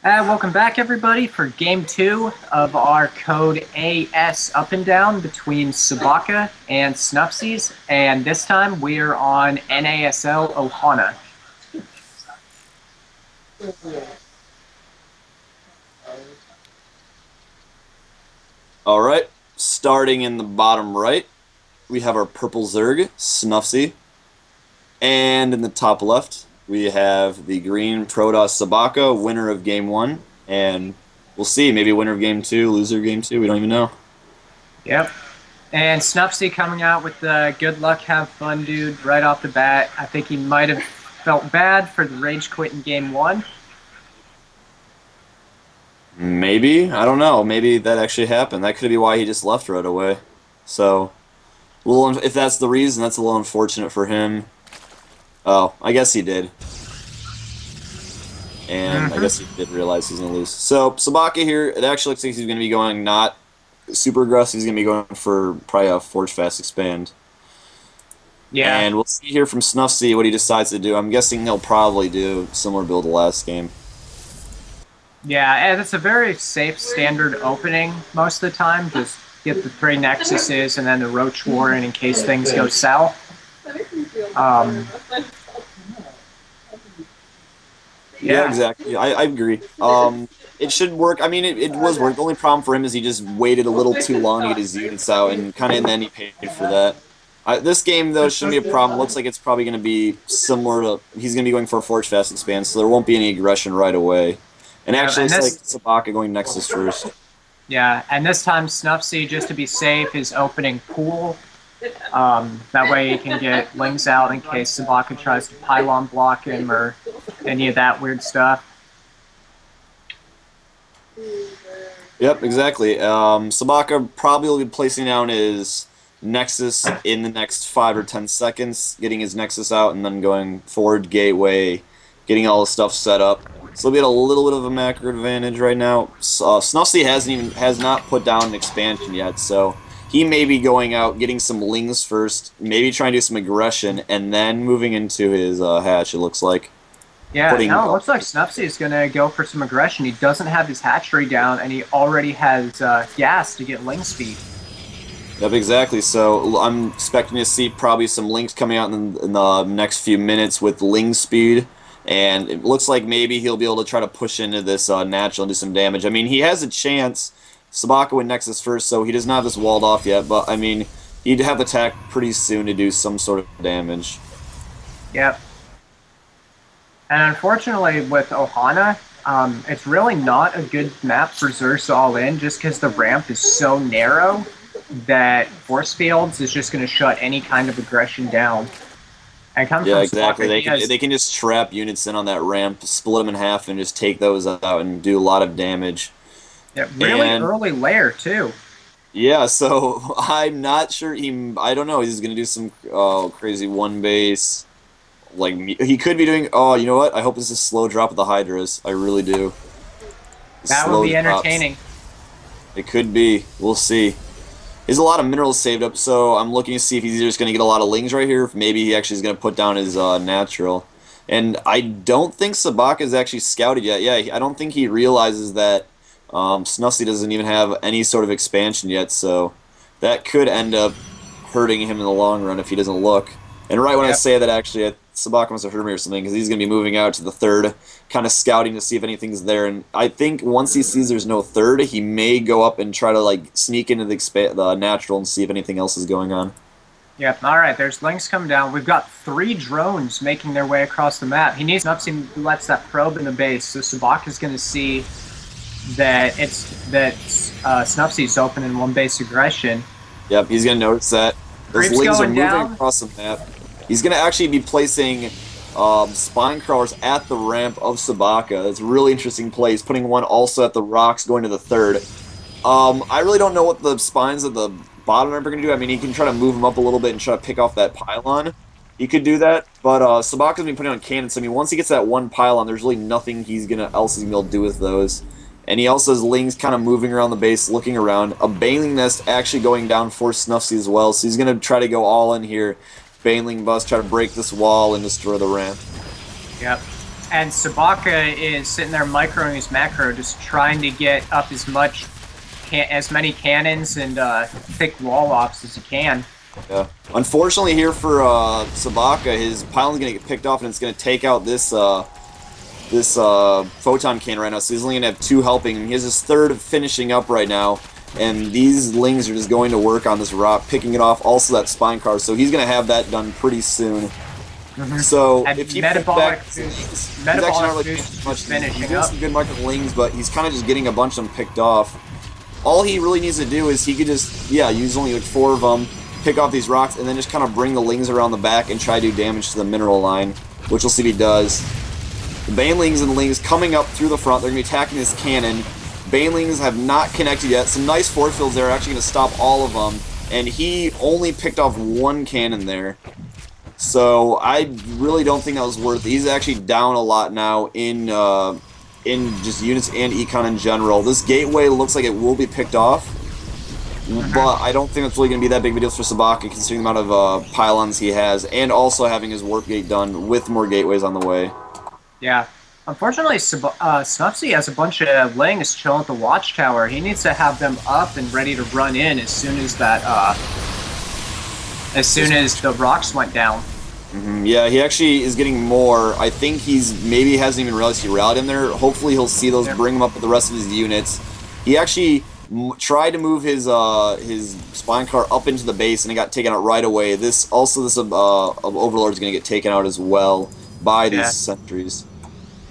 Welcome back, everybody, for Game 2 of our code AS Up and Down between Sabaka and Snuffsies, and this time we're on NASL Ohana. All right, starting in the bottom right, we have our purple Zerg, Snuffsie. And in the top left, we have the green Protoss Sabaka, winner of Game 1. And we'll see, maybe winner of Game 2, loser of Game 2, we don't even know. Yep. And Snuffsie coming out with the good luck, have fun, dude, right off the bat. I think he might have felt bad for the rage quit in Game 1. Maybe, I don't know. Maybe that actually happened. That could be why he just left right away. So, if that's the reason, that's a little unfortunate for him. Oh, I guess he did. And I guess he did realize he's going to lose. So, Sabaka here, it actually looks like he's going to be going not super aggressive. He's going to be going for probably a Forge Fast Expand. Yeah. And we'll see here from Snuffsie what he decides to do. I'm guessing he'll probably do similar build to last game. Yeah, and it's a very safe standard opening most of the time. Just get the 3 Nexuses and then the Roach Warren in case things go south. Yeah, exactly. I agree. It should work. I mean, it was work. The only problem for him is he just waited a little too long to get his units out, and kind of in the end he paid for that. This game, though, shouldn't be a problem. Looks like it's probably going to be similar to... He's going to be going for a Forge Fast Expand, so there won't be any aggression right away. And actually, it's like Sabaka going Nexus first. Yeah, and this time Snuffsie, just to be safe, is opening Pool. That way he can get Lings out in case Sabaka tries to pylon block him or any of that weird stuff. Yep, exactly. Sabaka probably will be placing down his Nexus in the next 5 or 10 seconds, getting his Nexus out, and then going forward gateway, getting all the stuff set up. So we'll get a little bit of a macro advantage right now. Snuffsie has not put down an expansion yet, so he may be going out, getting some Lings first, maybe trying to do some aggression, and then moving into his hatch, it looks like. Yeah, no, it looks like Snuffsie is going to go for some aggression. He doesn't have his hatchery down, and he already has gas to get Ling speed. Yep, exactly. So I'm expecting to see probably some Lings coming out in the next few minutes with Ling speed. And it looks like maybe he'll be able to try to push into this natural and do some damage. I mean, he has a chance. Sabaka went Nexus first, so he does not have this walled off yet. But, I mean, he'd have attack pretty soon to do some sort of damage. Yep. And unfortunately, with Ohana, it's really not a good map for Zergs all in, just because the ramp is so narrow that Force Fields is just going to shut any kind of aggression down. Yeah, exactly. They can just trap units in on that ramp, split them in half, and just take those out and do a lot of damage. Yeah, really early lair, too. Yeah, so I'm not sure I don't know, he's going to do some crazy one base. Like, he could be doing... Oh, you know what? I hope this is slow drop of the Hydras. I really do. That would be entertaining. It could be. We'll see. There's a lot of minerals saved up, so I'm looking to see if he's just going to get a lot of Lings right here, if maybe he actually is going to put down his natural. And I don't think Sabaka is actually scouted yet. Yeah, I don't think he realizes that Snuffsie doesn't even have any sort of expansion yet, so that could end up hurting him in the long run if he doesn't look. And right when I say that, actually, Sabaka must have heard me or something, because he's going to be moving out to the third, kind of scouting to see if anything's there. And I think once he sees there's no third, he may go up and try to like sneak into the natural and see if anything else is going on. Yep, alright, there's Lings coming down. We've got 3 drones making their way across the map. He needs Snuffsie lets that probe in the base, so Sabaka's going to see that Snuffsie's open in one base aggression. Yep, he's going to notice that. Those Lings are moving across the map. He's going to actually be placing spine crawlers at the ramp of Sabaka. That's a really interesting play. He's putting one also at the rocks, going to the third. I really don't know what the spines at the bottom ramp are going to do. I mean, he can try to move them up a little bit and try to pick off that pylon. He could do that, but Sabaka's been putting on cannons. So, I mean, once he gets that one pylon, there's really nothing else he's going to be able to do with those. And he also has Lings kind of moving around the base, looking around. A Baneling Nest actually going down for Snuffsie as well, so he's going to try to go all in here. Baneling Bust, try to break this wall and destroy the ramp. Yep. and Sabaka is sitting there microing his macro, just trying to get up as many cannons and thick wall ops as he can. Yeah. Unfortunately, here for Sabaka, his pylon's gonna get picked off, and it's gonna take out this photon cannon right now. So he's only gonna have 2 helping. He has his 3rd finishing up right now, and these lings are just going to work on this rock, picking it off. Also, that spine car. So he's gonna have that done pretty soon. So And if he metabolic back, boost, he's actually not metabolic really boost doing is much. just He's finishing doing up. some good market lings, but he's kind of just getting a bunch of them picked off. All he really needs to do is he could just, yeah, use only like 4 of them, pick off these rocks, and then just kind of bring the lings around the back and try to do damage to the mineral line, which we'll see if he does. The banelings and the lings coming up through the front. They're going to be attacking this cannon. Banelings have not connected yet. Some nice force fields there are actually going to stop all of them, and he only picked off 1 cannon there. So I really don't think that was worth it. He's actually down a lot now in just units and econ in general. This gateway looks like it will be picked off, but I don't think it's really going to be that big of a deal for Sabaka considering the amount of pylons he has, and also having his warp gate done with more gateways on the way. Yeah. Unfortunately, Snuffsie has a bunch of lings chilling at the watchtower. He needs to have them up and ready to run in as soon as the rocks went down. Yeah, he actually is getting more. I think maybe hasn't even realized he rallied him there. Hopefully he'll see those, bring him up with the rest of his units. He actually tried to move his spine car up into the base, and it got taken out right away. This Overlord is going to get taken out as well by these sentries.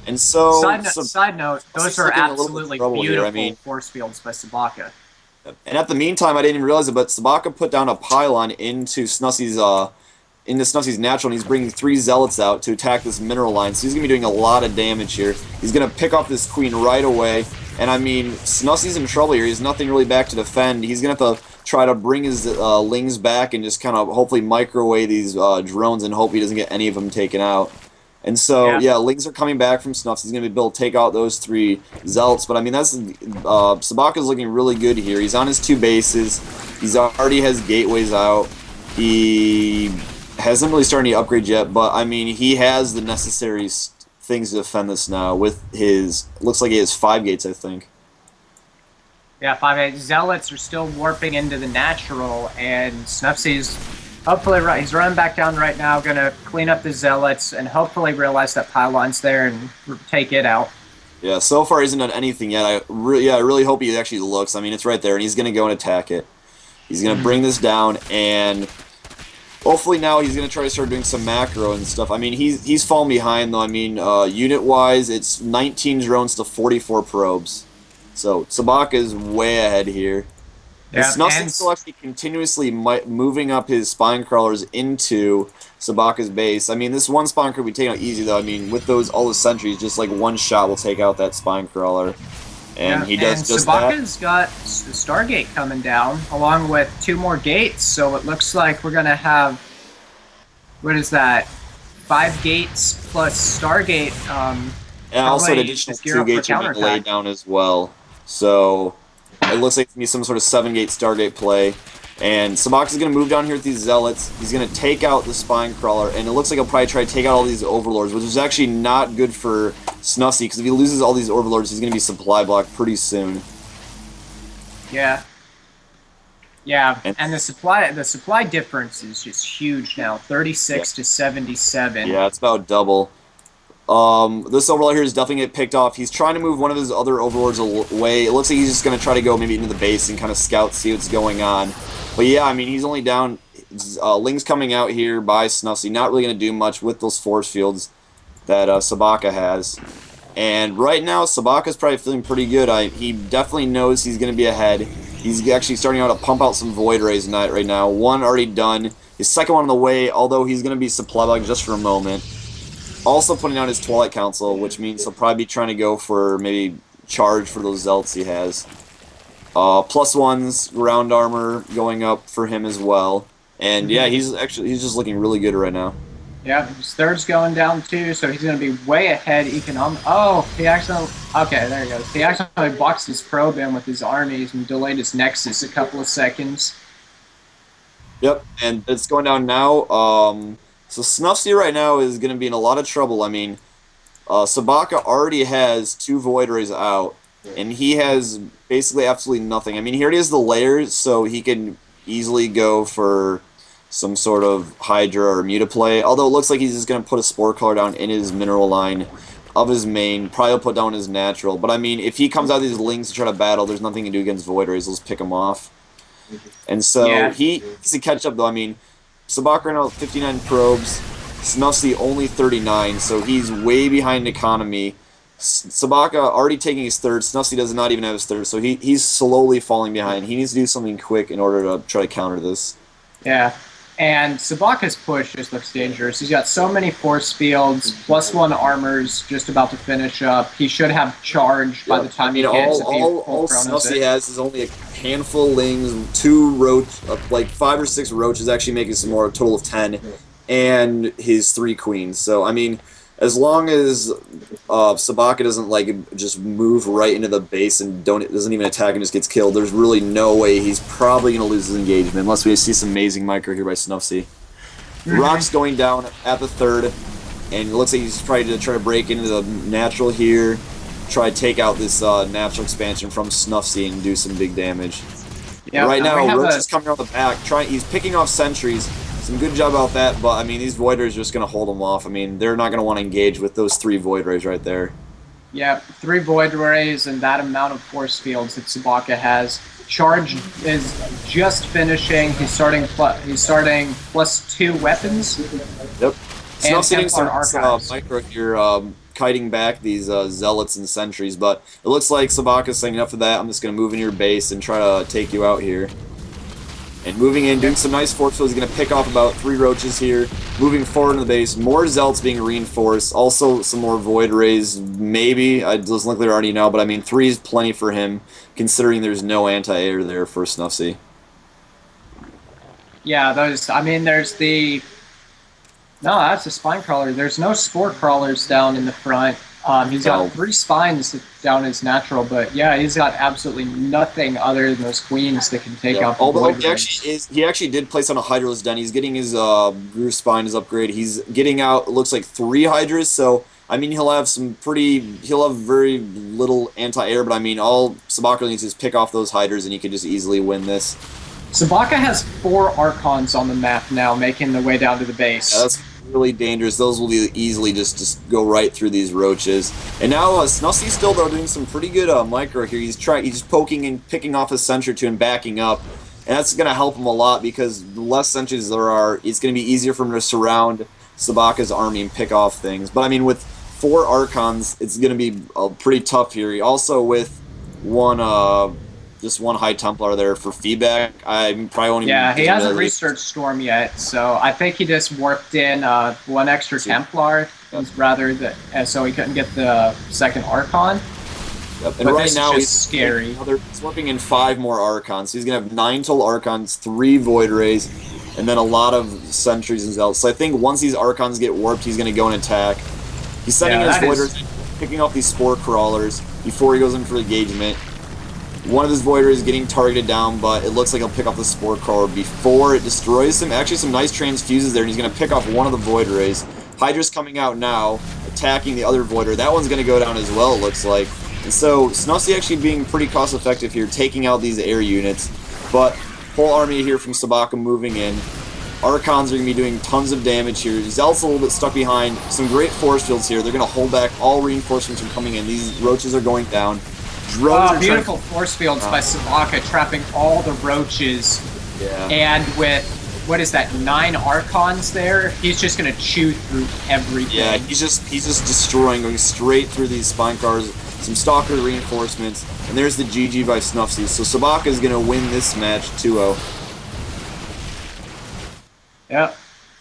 And so, side note, those are absolutely beautiful here. I mean, force fields by Sabaka. And at the meantime, I didn't even realize it, but Sabaka put down a pylon into Snuffsie's natural, and he's bringing 3 zealots out to attack this mineral line. So he's going to be doing a lot of damage here. He's going to pick off this queen right away. And I mean, Snuffsie's in trouble here. He has nothing really back to defend. He's going to have to try to bring his lings back and just kind of hopefully microwave these drones and hope he doesn't get any of them taken out. And so, yeah, lings are coming back from Snuffs. He's going to be able to take out those 3 zealots. But I mean, Sabaka's looking really good here. He's on his 2 bases. He's already has gateways out. He hasn't really started any upgrades yet, but I mean, he has the necessary things to defend this now with his, looks like he has 5 gates, I think. Yeah, 5 zealots are still warping into the natural, and Snuffsie's hopefully he's running back down right now, going to clean up the zealots and hopefully realize that pylon's there and take it out. Yeah, so far he hasn't done anything yet. I really hope he actually looks. I mean, it's right there, and he's going to go and attack it. He's going to bring this down, and hopefully now he's going to try to start doing some macro and stuff. I mean, he's falling behind, though. I mean, unit-wise, it's 19 drones to 44 probes. So Sabaka is way ahead here. Yeah, Snuffsie's still actually continuously moving up his spine crawlers into Sabaka's base. I mean, this one spine crawler will be taken out easy, though. I mean, with all the sentries, just like one shot will take out that spine crawler. And he does just that. Sabaka's got the Stargate coming down, along with 2 more gates, so it looks like we're going to have, what is that, 5 gates plus Stargate. And also an additional 2 gates are being laid down as well. So it looks like it's going to be some sort of 7-gate Stargate play. And Sabaka's going to move down here with these Zealots. He's going to take out the Spine Crawler. And it looks like he'll probably try to take out all these Overlords, which is actually not good for Snuffsie, because if he loses all these Overlords, he's going to be supply blocked pretty soon. Yeah. Yeah, and the supply difference is just huge now, 36 to 77. Yeah, it's about double. This Overlord here is definitely going to get picked off. He's trying to move one of his other Overlords away. It looks like he's just going to try to go maybe into the base and kind of scout, see what's going on. But yeah, I mean, he's only down. Ling's coming out here by Snuffsie. Not really going to do much with those force fields that Sabaka has. And right now, Sabaka's probably feeling pretty good. He definitely knows he's going to be ahead. He's actually starting out to pump out some Void Rays right now. One already done. His second one on the way, although he's going to be supply blocked just for a moment. Also putting out his Twilight Council, which means he'll probably be trying to go for maybe charge for those Zealots he has. +1s, ground armor going up for him as well. And yeah, he's just looking really good right now. Yeah, his third's going down too, so he's going to be way ahead economic. Oh, he accidentally... Okay, there he goes. He accidentally boxed his probe in with his armies and delayed his Nexus a couple of seconds. Yep, and it's going down now. So Snuffsie right now is going to be in a lot of trouble. I mean, Sabaka already has two Void Rays out, and he has basically absolutely nothing. I mean, he already has the layers, so he can easily go for some sort of Hydra or Mutaplay. Although it looks like he's just going to put a Spore Color down in his mineral line of his main. Probably put down his natural. But I mean, if he comes out of these links to try to battle, there's nothing to do against Void Rays. They'll just pick him off. And so Yeah, he needs to catch up, though. I mean, Sabaka right now with 59 probes. Snuffsie only 39, so he's way behind economy. Sabaka already taking his third. Snuffsie does not even have his third, so he's slowly falling behind. He needs to do something quick in order to try to counter this. yeah. And Sabaka's push just looks dangerous. He's got so many force fields, +1 armors, just about to finish up. He should have charge by the time he hits. All Snuffsie has is only a handful of lings, two roach, like 5 or 6 roaches, actually making some more, a total of 10, and his 3 queens. So I mean, as long as Sabaka doesn't like just move right into the base and doesn't even attack and just gets killed, there's really no way he's probably gonna lose his engagement unless we see some amazing micro here by Snuffsie. Rock's going down at the third, and it looks like he's trying to break into the natural here, try to take out this natural expansion from Snuffsie and do some big damage. Yeah, right now, Roach is coming out the back, he's picking off sentries. Some good job about that, but I mean, these Void Rays are just going to hold them off. I mean, they're not going to want to engage with those 3 Void Rays right there. Yeah, 3 Void Rays and that amount of force fields that Sabaka has. Charge is just finishing. He's starting +2 weapons. Yep. And Snuff's hitting some Archives. micro here, kiting back these Zealots and Sentries, but it looks like Sabaka's saying enough of that. I'm just going to move in your base and try to take you out here. And moving in, doing some nice force fields. He's going to pick off about 3 roaches here. Moving forward in the base. More Zealots being reinforced. Also some more Void Rays, maybe. It doesn't look like they're already now, but I mean, 3 is plenty for him, considering there's no anti-air there for Snuffsie. Yeah, there's the... No, that's a spine crawler. There's no spore crawlers down in the front. He's got 3 spines down his natural, but yeah, he's got absolutely nothing other than those queens that can take out the Although he actually did place on a Hydra's den. He's getting his Groove Spine, his upgrade. He's getting out, it looks like 3 Hydras, so I mean, he'll have very little anti-air, but I mean, all Sabaka needs is pick off those Hydras and he can just easily win this. Sabaka has 4 Archons on the map now, making their way down to the base. Yeah, that's really dangerous. Those will easily just go right through these roaches. And now Snuffsie's still though doing some pretty good micro here. He's just poking and picking off his sentry to and backing up, and that's going to help him a lot because the less sentries there are, it's going to be easier for him to surround Sabaka's army and pick off things. But I mean, with 4 Archons, it's going to be pretty tough here. Also with just one High Templar there for feedback. I probably won't even... Yeah, he hasn't researched Storm yet, so I think he just warped in 1 extra Templar so he couldn't get the second Archon. Yep. And right now he's scary. He's warping in 5 more Archons. So he's going to have 9 total Archons, 3 Void Rays, and then a lot of Sentries and Zealots. So I think once these Archons get warped, he's going to go and attack. He's sending his Void Rays, picking off these Spore Crawlers before he goes in for engagement. One of his Void Rays is getting targeted down, but it looks like he'll pick off the Spore Crawler before it destroys him. Actually, some nice transfuses there, and he's going to pick off one of the Void Rays. Hydra's coming out now, attacking the other Void Ray. That one's going to go down as well, it looks like. And so, Snuffsie actually being pretty cost-effective here, taking out these air units. But, whole army here from Sabaka moving in. Archons are going to be doing tons of damage here. Zealot's a little bit stuck behind. Some great force fields here. They're going to hold back all reinforcements from coming in. These roaches are going down. Beautiful force fields by Sabaka, trapping all the roaches. Yeah. And with, what is that, 9 Archons there, he's just going to chew through everything. Yeah, he's just destroying, going straight through these spine cars, some Stalker reinforcements, and there's the GG by Snuffsie. So Sabaka is going to win this match 2-0. Yep.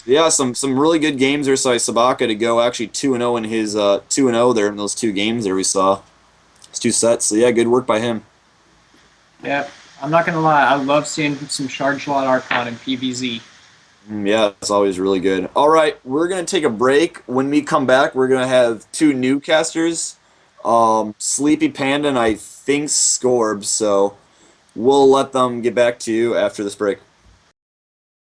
Yeah, some really good games there by Sabaka to go actually 2-0 in his 2-0 there in those 2 games there we saw. 2 sets, so yeah, good work by him. Yeah, I'm not gonna lie, I love seeing some Charge Lot Archon in PvZ. Yeah, it's always really good. All right, we're gonna take a break. When we come back, we're gonna have 2 new casters, Sleepy Panda and I think Scorbs. So we'll let them get back to you after this break.